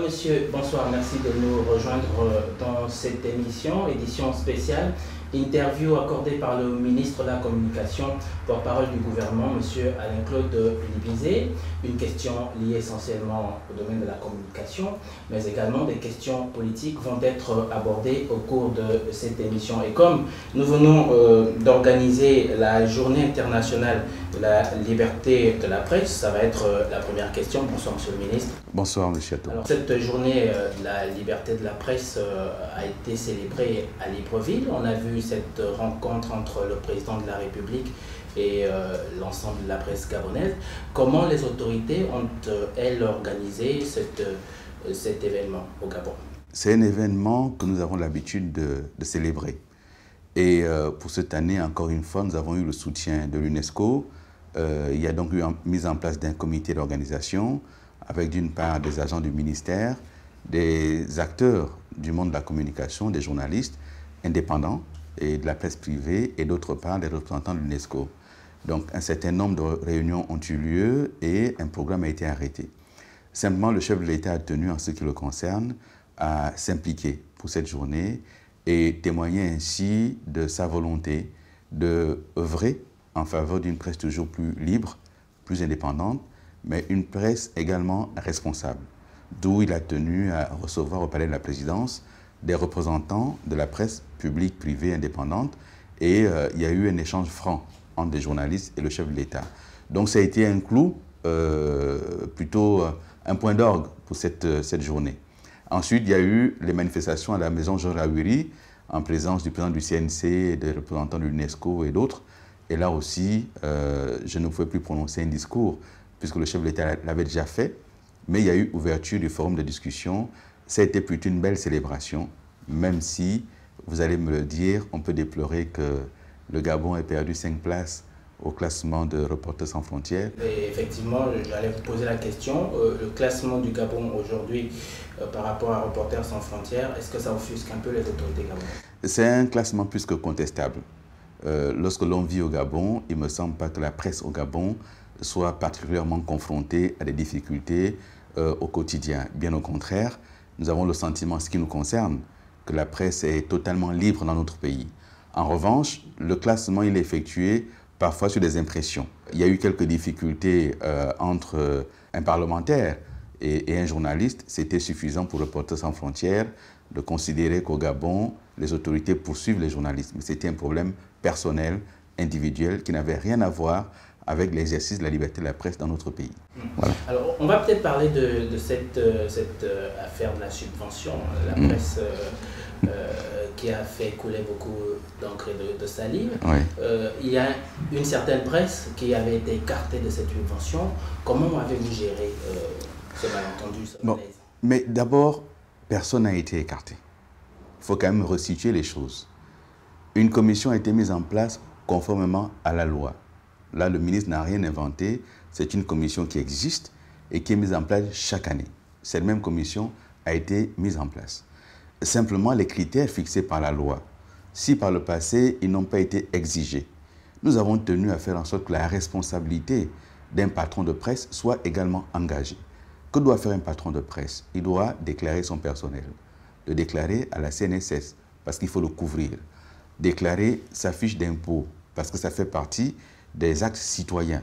Monsieur, bonsoir, merci de nous rejoindre dans cette édition spéciale, interview accordée par le ministre de la Communication, porte-parole du gouvernement, monsieur Alain-Claude Libizé. Une question liée essentiellement au domaine de la communication, mais également des questions politiques vont être abordées au cours de cette émission. Et comme nous venons d'organiser la journée internationale de la liberté de la presse, ça va être la première question. Bonsoir, monsieur le ministre. Bonsoir, monsieur Atto. Alors, cette journée de la liberté de la presse a été célébrée à Libreville. On a vu cette rencontre entre le président de la République et l'ensemble de la presse gabonaise. Comment les autorités ont-elles organisé cet événement au Gabon? C'est un événement que nous avons l'habitude de célébrer. Et pour cette année, encore une fois, nous avons eu le soutien de l'UNESCO. Il y a donc eu mise en place d'un comité d'organisation avec d'une part des agents du ministère, des acteurs du monde de la communication, des journalistes indépendants et de la presse privée, et d'autre part des représentants de l'UNESCO. Donc un certain nombre de réunions ont eu lieu et un programme a été arrêté. Simplement, le chef de l'État a tenu, en ce qui le concerne, à s'impliquer pour cette journée et témoigner ainsi de sa volonté d'œuvrer en faveur d'une presse toujours plus libre, plus indépendante, mais une presse également responsable. D'où il a tenu à recevoir au Palais de la Présidence des représentants de la presse publique, privée, indépendante, et il y a eu un échange franc entre des journalistes et le chef de l'État. Donc ça a été un clou, plutôt un point d'orgue pour cette journée. Ensuite, il y a eu les manifestations à la maison Georges Awiri, en présence du président du CNC, des représentants de l'UNESCO et d'autres. Et là aussi, je ne pouvais plus prononcer un discours, puisque le chef de l'État l'avait déjà fait, mais il y a eu ouverture du forum de discussion. Ça a été plutôt une belle célébration, même si, vous allez me le dire, on peut déplorer que le Gabon ait perdu 5 places au classement de Reporters sans frontières. Et effectivement, j'allais vous poser la question, le classement du Gabon aujourd'hui par rapport à Reporters sans frontières, est-ce que ça offusque un peu les autorités gabonaises? C'est un classement plus que contestable. Lorsque l'on vit au Gabon, il ne me semble pas que la presse au Gabon soit particulièrement confrontée à des difficultés au quotidien. Bien au contraire, nous avons le sentiment, en ce qui nous concerne, que la presse est totalement libre dans notre pays. En revanche, le classement, il est effectué parfois sur des impressions. Il y a eu quelques difficultés entre un parlementaire et un journaliste. C'était suffisant pour Reporters sans frontières de considérer qu'au Gabon, les autorités poursuivent les journalistes. Mais c'était un problème personnel, individuel, qui n'avait rien à voir avec l'exercice de la liberté de la presse dans notre pays. Voilà. Alors, on va peut-être parler de cette affaire de la subvention, la presse qui a fait couler beaucoup d'encre et de salive. Oui. Il y a une certaine presse qui avait été écartée de cette subvention. Comment avez-vous géré ce malentendu, ce malaise? Mais d'abord, personne n'a été écarté. Il faut quand même resituer les choses. Une commission a été mise en place conformément à la loi. Là, le ministre n'a rien inventé. C'est une commission qui existe et qui est mise en place chaque année. Cette même commission a été mise en place. Simplement, les critères fixés par la loi, si par le passé, ils n'ont pas été exigés, nous avons tenu à faire en sorte que la responsabilité d'un patron de presse soit également engagée. Que doit faire un patron de presse? Il doit déclarer son personnel, le déclarer à la CNSS, parce qu'il faut le couvrir, déclarer sa fiche d'impôt, parce que ça fait partie des actes citoyens,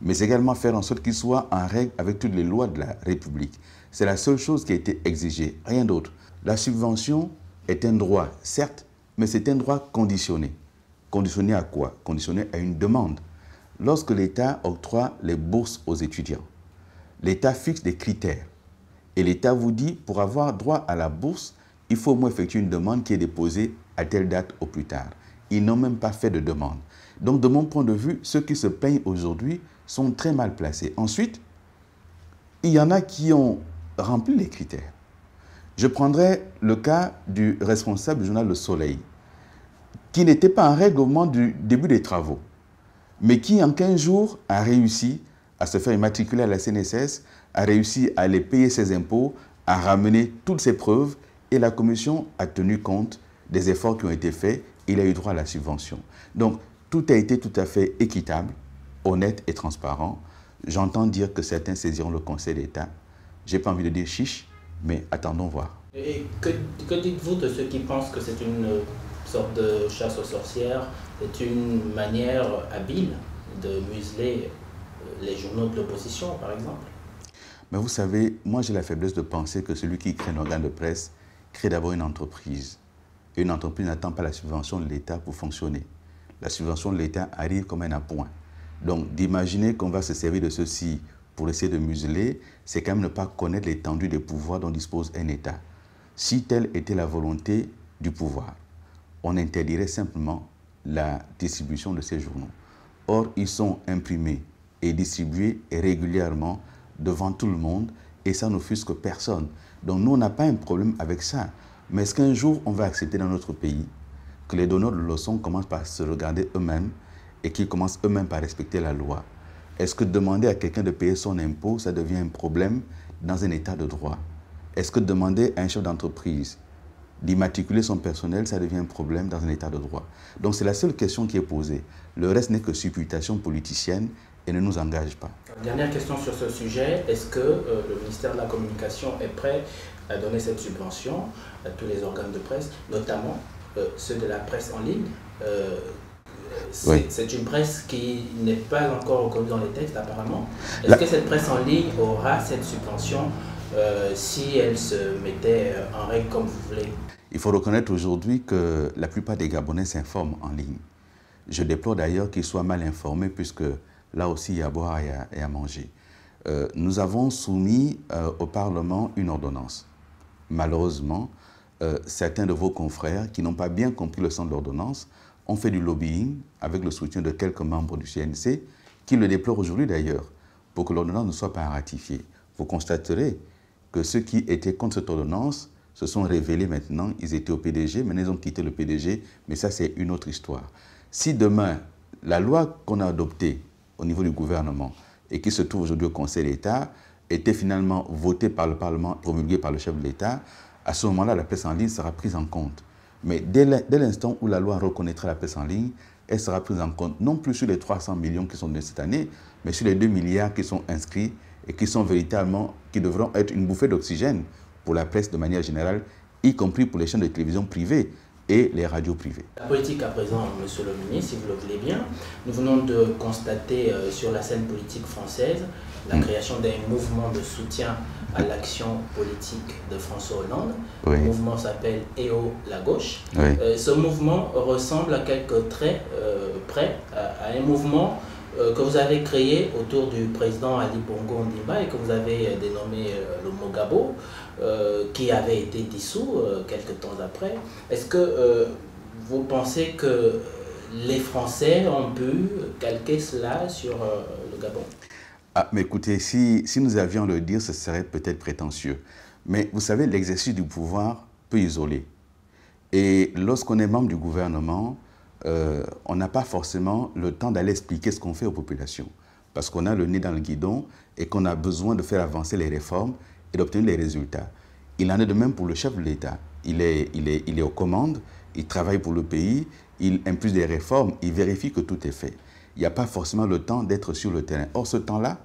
mais également faire en sorte qu'il soit en règle avec toutes les lois de la République. C'est la seule chose qui a été exigée, rien d'autre. La subvention est un droit, certes, mais c'est un droit conditionné. Conditionné à quoi? Conditionné à une demande. Lorsque l'État octroie les bourses aux étudiants, l'État fixe des critères. Et l'État vous dit, pour avoir droit à la bourse, il faut au moins effectuer une demande qui est déposée à telle date au plus tard. Ils n'ont même pas fait de demande. Donc, de mon point de vue, ceux qui se plaignent aujourd'hui sont très mal placés. Ensuite, il y en a qui ont rempli les critères. Je prendrai le cas du responsable du journal Le Soleil, qui n'était pas en règle au moment du début des travaux, mais qui, en 15 jours, a réussi à se faire immatriculer à la CNSS, a réussi à aller payer ses impôts, à ramener toutes ses preuves, et la commission a tenu compte des efforts qui ont été faits il a eu droit à la subvention. Donc, tout a été tout à fait équitable, honnête et transparent. J'entends dire que certains saisiront le Conseil d'État. Je n'ai pas envie de dire chiche, mais attendons voir. Et que dites-vous de ceux qui pensent que c'est une sorte de chasse aux sorcières, c'est une manière habile de museler les journaux de l'opposition, par exemple? Mais vous savez, moi j'ai la faiblesse de penser que celui qui crée un organe de presse crée d'abord une entreprise. Et une entreprise n'attend pas la subvention de l'État pour fonctionner. La subvention de l'État arrive comme un appoint. Donc d'imaginer qu'on va se servir de ceci pour essayer de museler, c'est quand même ne pas connaître l'étendue des pouvoirs dont dispose un État. Si telle était la volonté du pouvoir, on interdirait simplement la distribution de ces journaux. Or, ils sont imprimés et distribués régulièrement devant tout le monde et ça n'offusque personne. Donc nous, on n'a pas un problème avec ça. Mais est-ce qu'un jour, on va accepter dans notre pays que les donneurs de leçons commencent par se regarder eux-mêmes et qu'ils commencent eux-mêmes par respecter la loi? Est-ce que demander à quelqu'un de payer son impôt, ça devient un problème dans un état de droit? Est-ce que demander à un chef d'entreprise d'immatriculer son personnel, ça devient un problème dans un état de droit? Donc c'est la seule question qui est posée. Le reste n'est que supputation politicienne et ne nous engage pas. Dernière question sur ce sujet, est-ce que le ministère de la Communication est prêt à donner cette subvention à tous les organes de presse, notamment ceux de la presse en ligne? Oui. C'est une presse qui n'est pas encore reconnue dans les textes apparemment. Est-ce que cette presse en ligne aura cette subvention si elle se mettait en règle comme vous voulez? Il faut reconnaître aujourd'hui que la plupart des Gabonais s'informent en ligne. Je déplore d'ailleurs qu'ils soient mal informés puisque là aussi il y a à boire et à manger. Nous avons soumis au Parlement une ordonnance. Malheureusement, certains de vos confrères qui n'ont pas bien compris le sens de l'ordonnance ont fait du lobbying avec le soutien de quelques membres du CNC qui le déplorent aujourd'hui d'ailleurs pour que l'ordonnance ne soit pas ratifiée. Vous constaterez que ceux qui étaient contre cette ordonnance se sont révélés maintenant, ils étaient au PDG, maintenant ils ont quitté le PDG, mais ça c'est une autre histoire. Si demain, la loi qu'on a adoptée au niveau du gouvernement et qui se trouve aujourd'hui au Conseil d'État était finalement votée par le Parlement, promulguée par le chef de l'État, à ce moment-là, la presse en ligne sera prise en compte. Mais dès l'instant où la loi reconnaîtra la presse en ligne, elle sera prise en compte non plus sur les 300 millions qui sont de cette année, mais sur les 2 milliards qui sont inscrits et qui sont véritablement, qui devront être une bouffée d'oxygène pour la presse de manière générale, y compris pour les chaînes de télévision privées et les radios privées. La politique à présent, monsieur le ministre, si vous le voulez bien, nous venons de constater sur la scène politique française la création d'un mouvement de soutien à l'action politique de François Hollande. Oui. Le mouvement s'appelle EO la gauche. Oui. Ce mouvement ressemble à quelques traits près à un mouvement que vous avez créé autour du président Ali Bongo Ondimba et que vous avez dénommé le Mogabo, qui avait été dissous quelques temps après. Est-ce que vous pensez que les Français ont pu calquer cela sur le Gabon? Ah, mais écoutez, si nous avions à le dire, ce serait peut-être prétentieux. Mais vous savez, l'exercice du pouvoir peut isoler. Et lorsqu'on est membre du gouvernement, on n'a pas forcément le temps d'aller expliquer ce qu'on fait aux populations. Parce qu'on a le nez dans le guidon et qu'on a besoin de faire avancer les réformes et d'obtenir les résultats. Il en est de même pour le chef de l'État. Il est aux commandes, il travaille pour le pays, il impulse des réformes, il vérifie que tout est fait. Il n'y a pas forcément le temps d'être sur le terrain. Or, ce temps-là,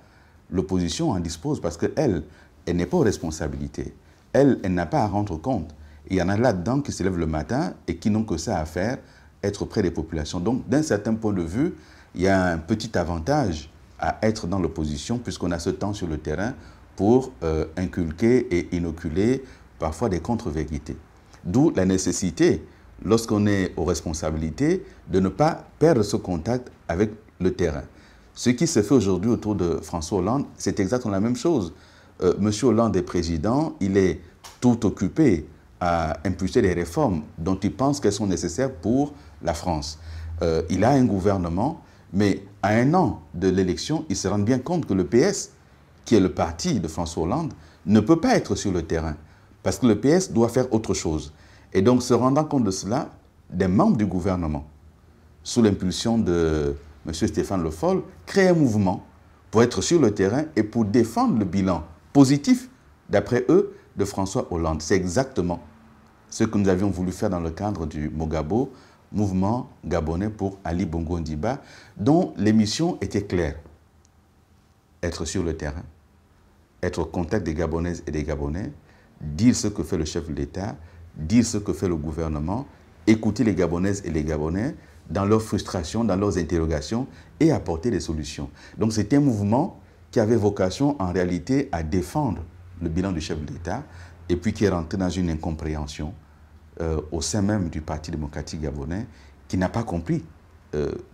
l'opposition en dispose parce qu'elle n'est pas aux responsabilités. Elle n'a pas à rendre compte. Il y en a là-dedans qui se lèvent le matin et qui n'ont que ça à faire, être près des populations. Donc, d'un certain point de vue, il y a un petit avantage à être dans l'opposition puisqu'on a ce temps sur le terrain pour inculquer et inoculer parfois des contre-vérités. D'où la nécessité, lorsqu'on est aux responsabilités, de ne pas perdre ce contact avec le terrain. Ce qui se fait aujourd'hui autour de François Hollande, c'est exactement la même chose. Monsieur Hollande est président, il est tout occupé à impulser des réformes dont il pense qu'elles sont nécessaires pour la France. Il a un gouvernement, mais à 1 an de l'élection, il se rend bien compte que le PS, qui est le parti de François Hollande, ne peut pas être sur le terrain, parce que le PS doit faire autre chose. Et donc, se rendant compte de cela, des membres du gouvernement, sous l'impulsion de M. Stéphane Le Foll, créent un mouvement pour être sur le terrain et pour défendre le bilan positif, d'après eux, de François Hollande. C'est exactement ce que nous avions voulu faire dans le cadre du Mogabo mouvement gabonais pour Ali Bongo Ondimba, dont les missions étaient claires. Être sur le terrain, être au contact des Gabonaises et des Gabonais, dire ce que fait le chef de l'État, dire ce que fait le gouvernement, écouter les Gabonaises et les Gabonais dans leurs frustrations, dans leurs interrogations et apporter des solutions. Donc c'est un mouvement qui avait vocation en réalité à défendre le bilan du chef de l'État et puis qui est rentré dans une incompréhension au sein même du Parti démocratique gabonais qui n'a pas compris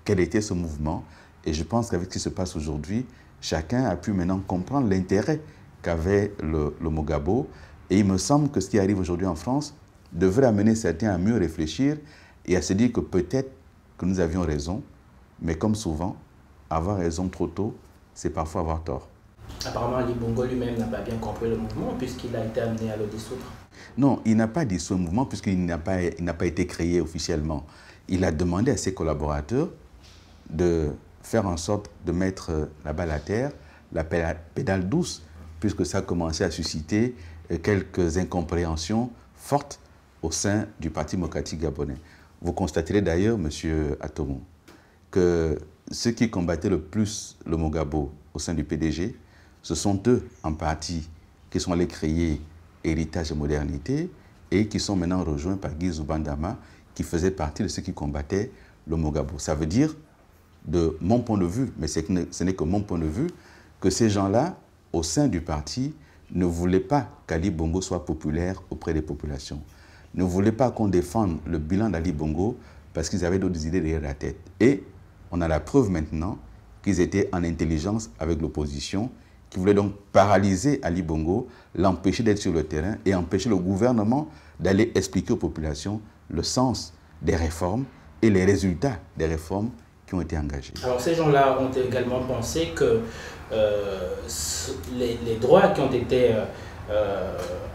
quel était ce mouvement. Et je pense qu'avec ce qui se passe aujourd'hui, chacun a pu maintenant comprendre l'intérêt qu'avait le Mogabo. Et il me semble que ce qui arrive aujourd'hui en France devrait amener certains à mieux réfléchir et à se dire que peut-être que nous avions raison, mais comme souvent, avoir raison trop tôt, c'est parfois avoir tort. Apparemment, Ali Bongo lui-même n'a pas bien compris le mouvement puisqu'il a été amené à le dissoudre. Non, il n'a pas dissous le mouvement puisqu'il n'a pas été créé officiellement. Il a demandé à ses collaborateurs de faire en sorte de mettre la balle à terre, la pédale douce, puisque ça a commencé à susciter quelques incompréhensions fortes au sein du Parti démocratique gabonais. Vous constaterez d'ailleurs, M. Atomo, que ceux qui combattaient le plus le Mogabo au sein du PDG, ce sont eux, en partie, qui sont allés créer Héritage et Modernité et qui sont maintenant rejoints par Guy Zoubandama, qui faisait partie de ceux qui combattaient le Mogabo. Ça veut dire, de mon point de vue, mais ce n'est que mon point de vue, que ces gens-là, au sein du parti, ne voulaient pas qu'Ali Bongo soit populaire auprès des populations. Ne voulaient pas qu'on défende le bilan d'Ali Bongo parce qu'ils avaient d'autres idées derrière la tête. Et on a la preuve maintenant qu'ils étaient en intelligence avec l'opposition, qui voulait donc paralyser Ali Bongo, l'empêcher d'être sur le terrain et empêcher le gouvernement d'aller expliquer aux populations le sens des réformes et les résultats des réformes qui ont été engagées. Alors ces gens-là ont également pensé que les droits qui ont été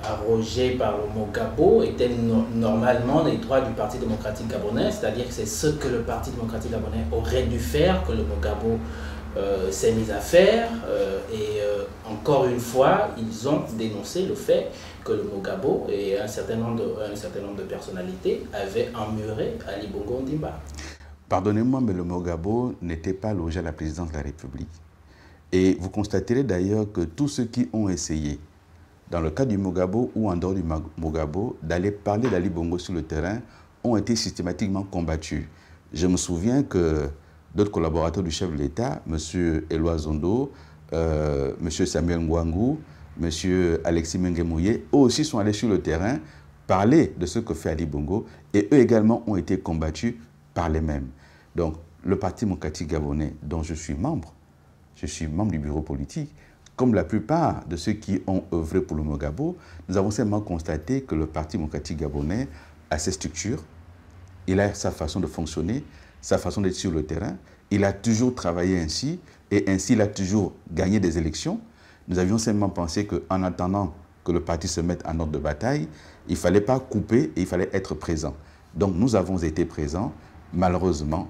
arrogés par le Mogabo étaient normalement des droits du Parti démocratique gabonais, c'est-à-dire que c'est ce que le Parti démocratique gabonais aurait dû faire, que le Mogabo s'est mis à faire. Encore une fois, ils ont dénoncé le fait que le Mogabo et un certain nombre de personnalités avaient emmuré Ali Bongo Ondimba. Pardonnez-moi, mais le Mogabo n'était pas logé à la présidence de la République. Et vous constaterez d'ailleurs que tous ceux qui ont essayé, dans le cas du Mogabo ou en dehors du Mogabo, d'aller parler d'Ali Bongo sur le terrain, ont été systématiquement combattus. Je me souviens que d'autres collaborateurs du chef de l'État, M. Éloi Zondo, M. Samuel Ngwangou, M. Alexis Mengemouye, eux aussi sont allés sur le terrain parler de ce que fait Ali Bongo et eux également ont été combattus par les mêmes. Donc, le Parti démocratique gabonais, dont je suis membre du bureau politique, comme la plupart de ceux qui ont œuvré pour le Mogabo, nous avons seulement constaté que le Parti démocratique gabonais a ses structures, il a sa façon de fonctionner, sa façon d'être sur le terrain, il a toujours travaillé ainsi, et ainsi il a toujours gagné des élections. Nous avions seulement pensé qu'en attendant que le parti se mette en ordre de bataille, il ne fallait pas couper et il fallait être présent. Donc nous avons été présents, malheureusement,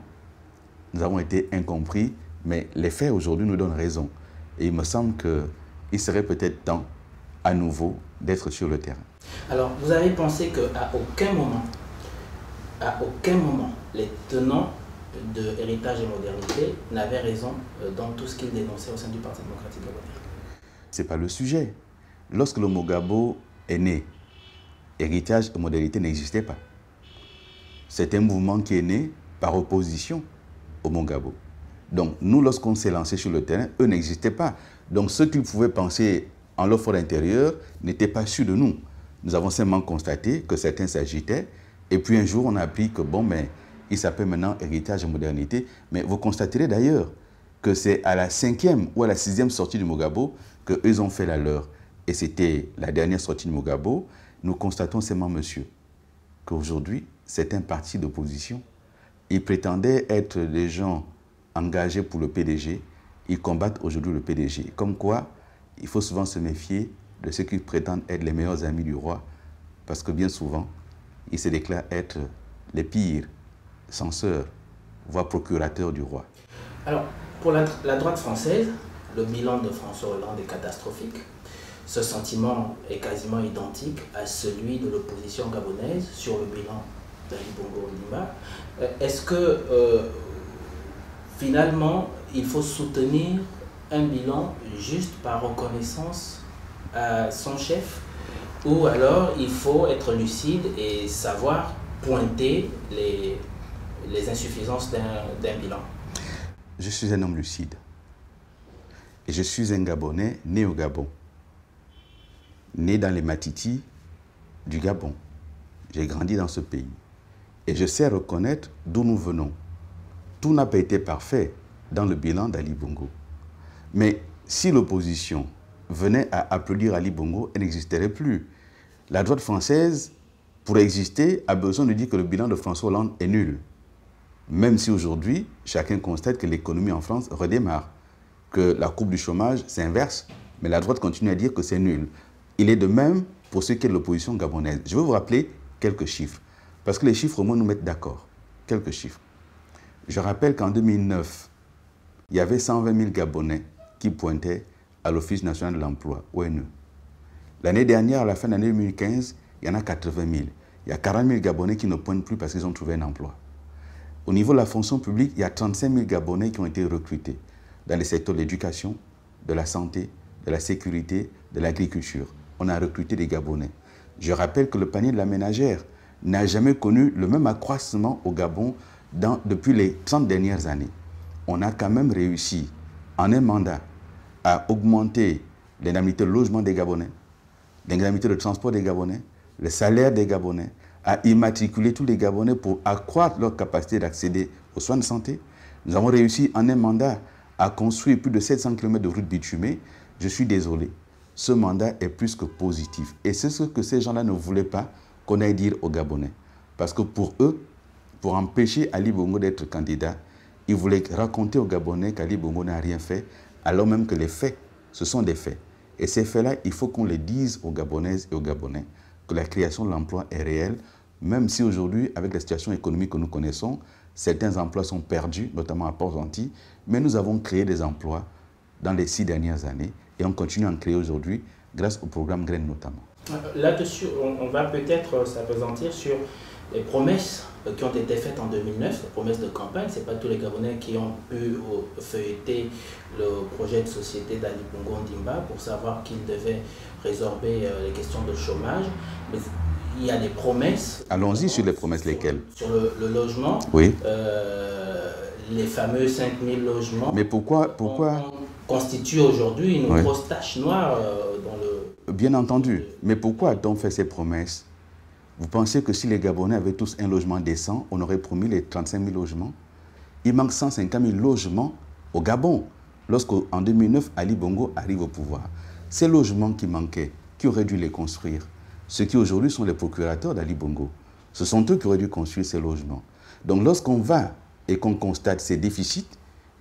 nous avons été incompris, mais les faits aujourd'hui nous donnent raison. Et il me semble qu'il serait peut-être temps, à nouveau, d'être sur le terrain. Alors, vous avez pensé qu'à aucun moment, les tenants de Héritage et Modernité n'avaient raison dans tout ce qu'ils dénonçaient au sein du Parti démocratique gabonais? Ce n'est pas le sujet. Lorsque le Mogabo est né, Héritage et Modernité n'existaient pas. C'est un mouvement qui est né par opposition au Mogabo. Donc, nous, lorsqu'on s'est lancé sur le terrain, eux n'existaient pas. Donc, ceux qui pouvaient penser en leur fort intérieur n'étaient pas sûrs de nous. Nous avons simplement constaté que certains s'agitaient. Et puis, un jour, on a appris que, bon, mais il s'appelle maintenant Héritage et Modernité. Mais vous constaterez d'ailleurs que c'est à la 5e ou à la 6e sortie du Mogabo qu'eux ont fait la leur. Et c'était la dernière sortie du Mogabo. Nous constatons seulement, monsieur, qu'aujourd'hui, c'est un parti d'opposition. Ils prétendaient être des gens engagés pour le PDG, ils combattent aujourd'hui le PDG. Comme quoi, il faut souvent se méfier de ceux qui prétendent être les meilleurs amis du roi, parce que bien souvent, ils se déclarent être les pires censeurs, voire procurateurs du roi. Alors, pour la droite française, le bilan de François Hollande est catastrophique. Ce sentiment est quasiment identique à celui de l'opposition gabonaise sur le bilan d'Ali Bongo Ondimba. Est-ce que finalement, il faut soutenir un bilan juste par reconnaissance à son chef, ou alors il faut être lucide et savoir pointer les insuffisances d'un bilan? Je suis un homme lucide. Et je suis un Gabonais né au Gabon. Né dans les Matiti du Gabon. J'ai grandi dans ce pays. Et je sais reconnaître d'où nous venons. Tout n'a pas été parfait dans le bilan d'Ali Bongo. Mais si l'opposition venait à applaudir Ali Bongo, elle n'existerait plus. La droite française, pour exister, a besoin de dire que le bilan de François Hollande est nul. Même si aujourd'hui, chacun constate que l'économie en France redémarre, que la courbe du chômage s'inverse, mais la droite continue à dire que c'est nul. Il est de même pour ce qui est de l'opposition gabonaise. Je vais vous rappeler quelques chiffres, parce que les chiffres au moins nous mettent d'accord. Quelques chiffres. Je rappelle qu'en 2009, il y avait 120 000 Gabonais qui pointaient à l'Office national de l'emploi, ONE. L'année dernière, à la fin de l'année 2015, il y en a 80 000. Il y a 40 000 Gabonais qui ne pointent plus parce qu'ils ont trouvé un emploi. Au niveau de la fonction publique, il y a 35 000 Gabonais qui ont été recrutés dans les secteurs de l'éducation, de la santé, de la sécurité, de l'agriculture. On a recruté des Gabonais. Je rappelle que le panier de la ménagère n'a jamais connu le même accroissement au Gabon depuis les 30 dernières années. On a quand même réussi, en un mandat, à augmenter l'indemnité de logement des Gabonais, l'indemnité de transport des Gabonais, le salaire des Gabonais, à immatriculer tous les Gabonais pour accroître leur capacité d'accéder aux soins de santé. Nous avons réussi en un mandat à construire plus de 700 km de routes bitumées. Je suis désolé, ce mandat est plus que positif. Et c'est ce que ces gens-là ne voulaient pas qu'on aille dire aux Gabonais. Parce que pour eux, pour empêcher Ali Bongo d'être candidat, ils voulaient raconter aux Gabonais qu'Ali Bongo n'a rien fait, alors même que les faits, ce sont des faits. Et ces faits-là, il faut qu'on les dise aux Gabonaises et aux Gabonais, que la création de l'emploi est réelle, même si aujourd'hui, avec la situation économique que nous connaissons, certains emplois sont perdus, notamment à Port-Gentil, mais nous avons créé des emplois dans les 6 dernières années et on continue à en créer aujourd'hui grâce au programme Graines notamment. Là-dessus, on va peut-être s'appesantir sur les promesses qui ont été faites en 2009, les promesses de campagne. Ce n'est pas tous les Gabonais qui ont pu feuilleter le projet de société d'Ali Bongo Ondimba pour savoir qu'il devait résorber les questions de chômage. Mais il y a des promesses. Allons-y sur les promesses, lesquelles? Sur le logement. Oui. Les fameux 5000 logements. Mais pourquoi constitue aujourd'hui une grosse tache noire dans le... Bien entendu. Mais pourquoi a-t-on fait ces promesses? Vous pensez que si les Gabonais avaient tous un logement décent, on aurait promis les 35 000 logements? Il manque 150 000 logements au Gabon, lorsqu'en 2009, Ali Bongo arrive au pouvoir. Ces logements qui manquaient, qui auraient dû les construire? Ceux qui aujourd'hui sont les procurateurs d'Ali Bongo. Ce sont eux qui auraient dû construire ces logements. Donc lorsqu'on va et qu'on constate ces déficits,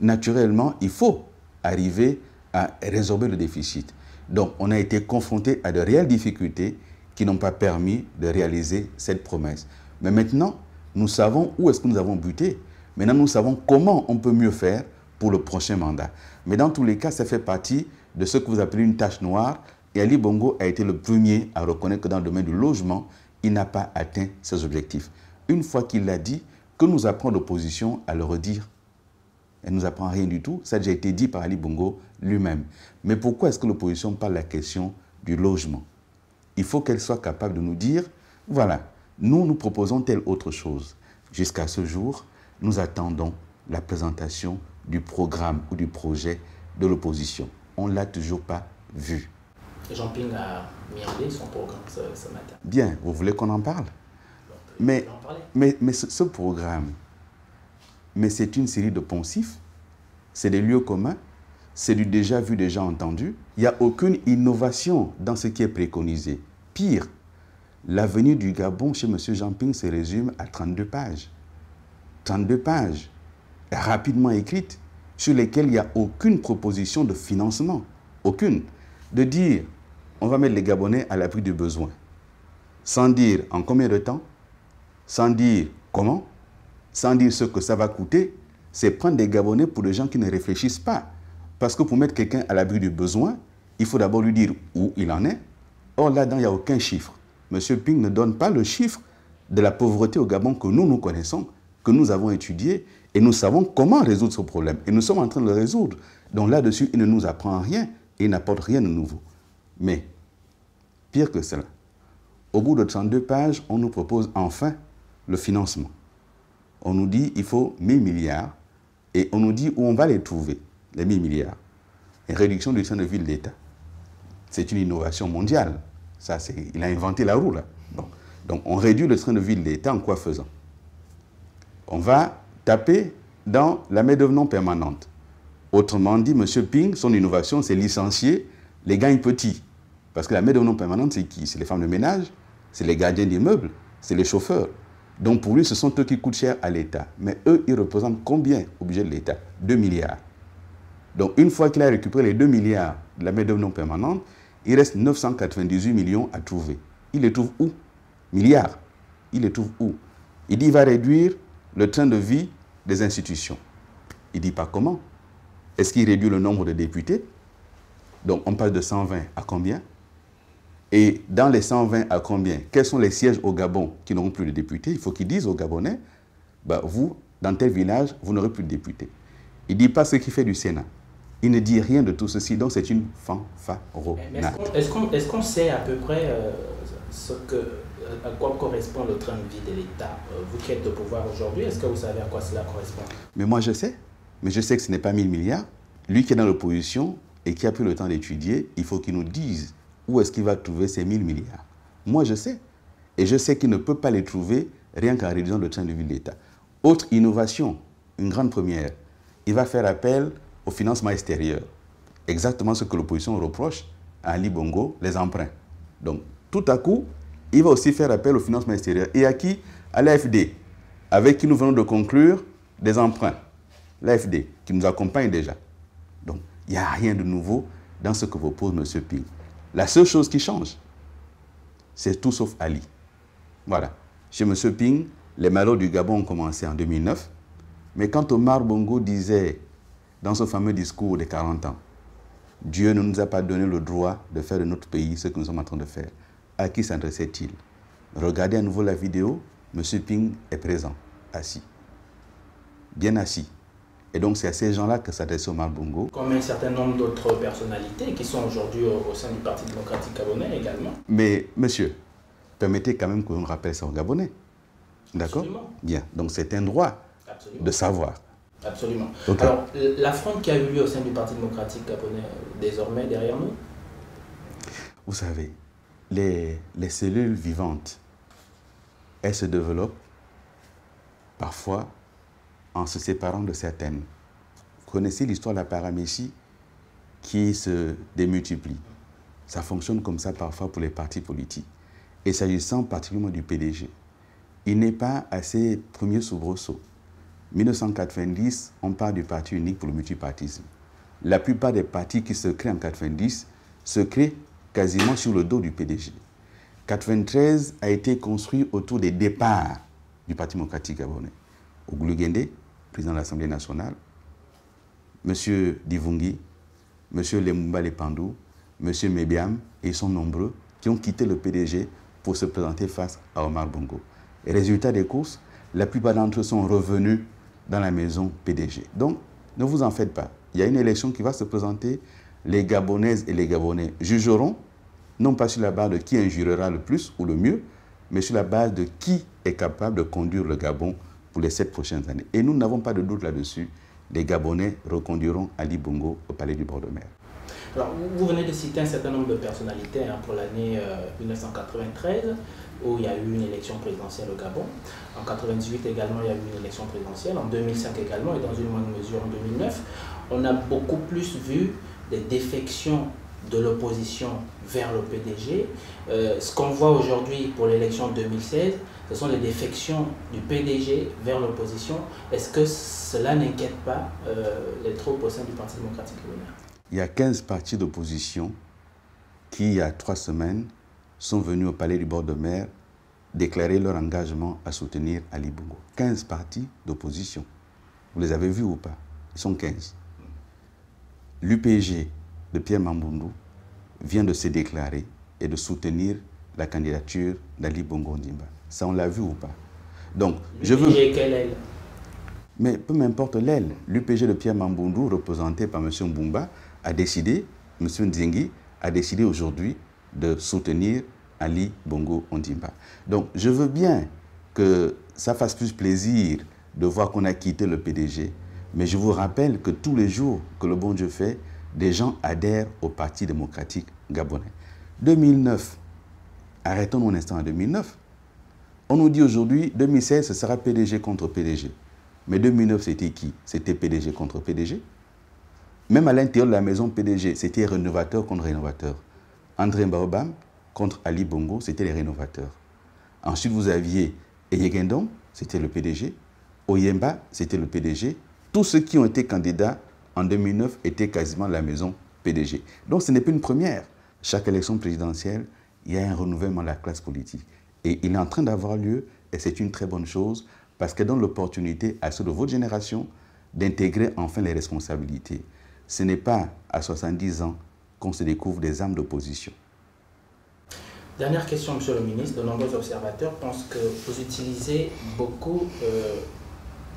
naturellement, il faut arriver à résorber le déficit. Donc on a été confronté à de réelles difficultés qui n'ont pas permis de réaliser cette promesse. Mais maintenant, nous savons où est-ce que nous avons buté. Maintenant, nous savons comment on peut mieux faire pour le prochain mandat. Mais dans tous les cas, ça fait partie de ce que vous appelez une tache noire. Et Ali Bongo a été le premier à reconnaître que dans le domaine du logement, il n'a pas atteint ses objectifs. Une fois qu'il l'a dit, que nous apprend l'opposition à le redire? Elle ne nous apprend rien du tout. Ça a déjà été dit par Ali Bongo lui-même. Mais pourquoi est-ce que l'opposition parle de la question du logement? Il faut qu'elle soit capable de nous dire, voilà, nous proposons telle autre chose. Jusqu'à ce jour, nous attendons la présentation du programme ou du projet de l'opposition. On ne l'a toujours pas vu. Jean Ping a mis en place son programme ce matin. Bien, vous voulez qu'on en parle? Mais ce programme, c'est une série de poncifs, c'est des lieux communs, c'est du déjà vu, déjà entendu. Il n'y a aucune innovation dans ce qui est préconisé. Pire, l'avenir du Gabon chez M. Jean Ping se résume à 32 pages. 32 pages, rapidement écrites, sur lesquelles il n'y a aucune proposition de financement. Aucune. De dire, on va mettre les Gabonais à l'abri du besoin. Sans dire en combien de temps, sans dire comment, sans dire ce que ça va coûter, c'est prendre des Gabonais pour des gens qui ne réfléchissent pas. Parce que pour mettre quelqu'un à l'abri du besoin, il faut d'abord lui dire où il en est. Or, là-dedans, il n'y a aucun chiffre. M. Ping ne donne pas le chiffre de la pauvreté au Gabon que nous connaissons, que nous avons étudié, et nous savons comment résoudre ce problème. Et nous sommes en train de le résoudre. Donc là-dessus, il ne nous apprend rien et il n'apporte rien de nouveau. Mais, pire que cela, au bout de 32 pages, on nous propose enfin le financement. On nous dit qu'il faut 1000 milliards et on nous dit où on va les trouver, les 1000 milliards. Une réduction du train de vie de l'État. C'est une innovation mondiale. Ça, il a inventé la roue, là. Donc, on réduit le train de vie de l'État en quoi faisant? On va taper dans la main-d'œuvre non permanente. Autrement dit, M. Ping, son innovation, c'est licencier les gangs petits. Parce que la main-d'œuvre non permanente, c'est qui? C'est les femmes de ménage, c'est les gardiens d'immeubles, c'est les chauffeurs. Donc pour lui, ce sont eux qui coûtent cher à l'État. Mais eux, ils représentent combien au budget de l'État? 2 milliards. Donc une fois qu'il a récupéré les 2 milliards de la main-d'œuvre non permanente, il reste 998 millions à trouver. Il les trouve où? Milliards. Il les trouve où? Il dit qu'il va réduire le train de vie des institutions. Il ne dit pas comment. Est-ce qu'il réduit le nombre de députés? Donc on passe de 120 à combien? Et dans les 120 à combien? Quels sont les sièges au Gabon qui n'auront plus de députés? Il faut qu'ils disent aux Gabonais, bah, vous, dans tel village, vous n'aurez plus de députés. Il ne dit pas ce qui fait du Sénat. Il ne dit rien de tout ceci, donc c'est une fanfaronnade. Est-ce qu'on sait à peu près à quoi correspond le train de vie de l'État? Vous qui êtes au pouvoir aujourd'hui, est-ce que vous savez à quoi cela correspond? Mais moi je sais. Mais je sais que ce n'est pas 1000 milliards. Lui qui est dans l'opposition et qui a pris le temps d'étudier, il faut qu'il nous dise où est-ce qu'il va trouver ces 1000 milliards. Moi je sais. Et je sais qu'il ne peut pas les trouver rien qu'en réduisant le train de vie de l'État. Autre innovation, une grande première, il va faire appel au financement extérieur. Exactement ce que l'opposition reproche à Ali Bongo, les emprunts. Donc tout à coup, il va aussi faire appel au financement extérieur. Et à qui? À l'AFD, avec qui nous venons de conclure des emprunts. L'AFD, qui nous accompagne déjà. Donc, il n'y a rien de nouveau dans ce que propose M. Ping. La seule chose qui change, c'est tout sauf Ali. Voilà. Chez M. Ping, les malheurs du Gabon ont commencé en 2009. Mais quand Omar Bongo disait, dans son fameux discours de 40 ans, Dieu ne nous a pas donné le droit de faire de notre pays ce que nous sommes en train de faire. À qui s'adressait-il? Regardez à nouveau la vidéo, M. Ping est présent, assis. Bien assis. Et donc, c'est à ces gens-là que s'adressait Omar Bongo. Comme un certain nombre d'autres personnalités qui sont aujourd'hui au sein du Parti démocratique gabonais également. Mais, monsieur, permettez quand même que l'on rappelle ça aux Gabonais. D'accord? Bien. Donc, c'est un droit de savoir. Absolument. Okay. Alors, l'affront qui a eu lieu au sein du Parti démocratique gabonais, désormais derrière nous? Vous savez, les cellules vivantes, elles se développent parfois en se séparant de certaines. Vous connaissez l'histoire de la paramécie qui se démultiplie. Ça fonctionne comme ça parfois pour les partis politiques. Et s'agissant particulièrement du PDG, il n'est pas assez premier soubresaut. 1990, on parle du parti unique pour le multipartisme. La plupart des partis qui se créent en 1990 se créent quasiment sur le dos du PDG. 1993 a été construit autour des départs du Parti démocratique gabonais. Ogoulou Gendé, président de l'Assemblée nationale, M. Divungi, M. Lemumba Lepandou, M. Mebiam, et ils sont nombreux, qui ont quitté le PDG pour se présenter face à Omar Bongo. Et résultat des courses, la plupart d'entre eux sont revenus dans la maison PDG. Donc, ne vous en faites pas. Il y a une élection qui va se présenter. Les Gabonaises et les Gabonais jugeront, non pas sur la base de qui injuriera le plus ou le mieux, mais sur la base de qui est capable de conduire le Gabon pour les 7 prochaines années. Et nous n'avons pas de doute là-dessus. Les Gabonais reconduiront Ali Bongo au palais du bord de mer. Alors, vous venez de citer un certain nombre de personnalités pour l'année 1993, où il y a eu une élection présidentielle au Gabon. En 1998 également, il y a eu une élection présidentielle. En 2005 également, et dans une moindre mesure en 2009. On a beaucoup plus vu des défections de l'opposition vers le PDG. Ce qu'on voit aujourd'hui pour l'élection 2016, ce sont les défections du PDG vers l'opposition. Est-ce que cela n'inquiète pas les troupes au sein du Parti démocratique gabonais? Il y a 15 partis d'opposition qui, il y a 3 semaines, sont venus au palais du bord de mer déclarer leur engagement à soutenir Ali Bongo. 15 partis d'opposition. Vous les avez vus ou pas? Ils sont 15. L'UPG de Pierre Mambundu vient de se déclarer et de soutenir la candidature d'Ali Bongo Ondimba. Ça, on l'a vu ou pas? Donc, je veux... quelle aile? Mais peu m'importe l'aile. L'UPG de Pierre Mamboundou, représenté par M. Mboumba, a décidé, M. Nzingui, a décidé aujourd'hui de soutenir Ali Bongo Ondimba. Donc, je veux bien que ça fasse plus plaisir de voir qu'on a quitté le PDG, mais je vous rappelle que tous les jours que le bon Dieu fait, des gens adhèrent au Parti démocratique gabonais. 2009, arrêtons un instant à 2009. On nous dit aujourd'hui, 2016, ce sera PDG contre PDG. Mais 2009, c'était qui? C'était PDG contre PDG. Même à l'intérieur de la maison PDG, c'était rénovateur contre rénovateur. André Mbaobam contre Ali Bongo, c'était les rénovateurs. Ensuite, vous aviez Eyegendom, c'était le PDG. Oyemba, c'était le PDG. Tous ceux qui ont été candidats en 2009 étaient quasiment la maison PDG. Donc, ce n'est pas une première. Chaque élection présidentielle, il y a un renouvellement de la classe politique. Et il est en train d'avoir lieu, et c'est une très bonne chose, parce qu'elle donne l'opportunité à ceux de votre génération d'intégrer enfin les responsabilités. Ce n'est pas à 70 ans qu'on se découvre des armes d'opposition. Dernière question, Monsieur le ministre. De nombreux observateurs pensent que vous utilisez beaucoup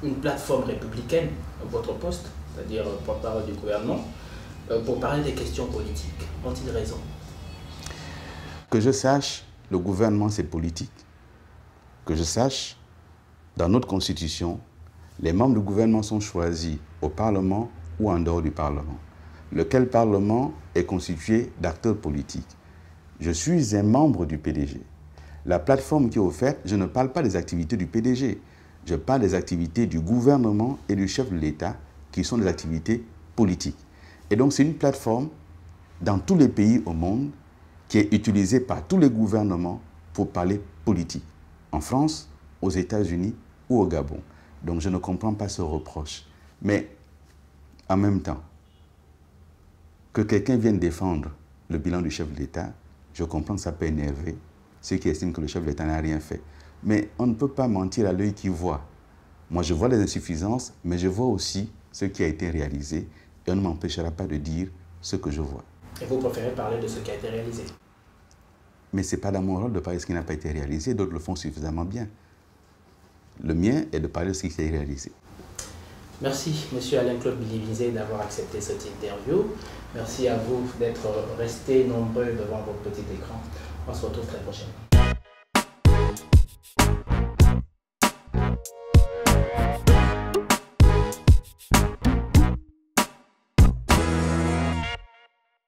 une plateforme républicaine, votre poste, c'est-à-dire porte-parole du gouvernement, pour parler des questions politiques. Ont-ils raison? Que je sache, le gouvernement, c'est politique. Que je sache, dans notre Constitution, les membres du gouvernement sont choisis au Parlement ou en dehors du Parlement. Lequel Parlement est constitué d'acteurs politiques. Je suis un membre du PDG. La plateforme qui est offerte, je ne parle pas des activités du PDG. Je parle des activités du gouvernement et du chef de l'État qui sont des activités politiques. Et donc, c'est une plateforme dans tous les pays au monde qui est utilisée par tous les gouvernements pour parler politique. En France, aux États-Unis ou au Gabon. Donc, je ne comprends pas ce reproche. Mais, en même temps, que quelqu'un vienne défendre le bilan du chef de l'État, je comprends que ça peut énerver ceux qui estiment que le chef de l'État n'a rien fait. Mais on ne peut pas mentir à l'œil qui voit. Moi, je vois les insuffisances, mais je vois aussi ce qui a été réalisé et on ne m'empêchera pas de dire ce que je vois. Et vous préférez parler de ce qui a été réalisé? Mais ce n'est pas dans mon rôle de parler de ce qui n'a pas été réalisé, d'autres le font suffisamment bien. Le mien est de parler de ce qui s'est réalisé. Merci, M. Alain-Claude Billy-Visé, d'avoir accepté cette interview. Merci à vous d'être restés nombreux devant votre petit écran. On se retrouve très prochainement.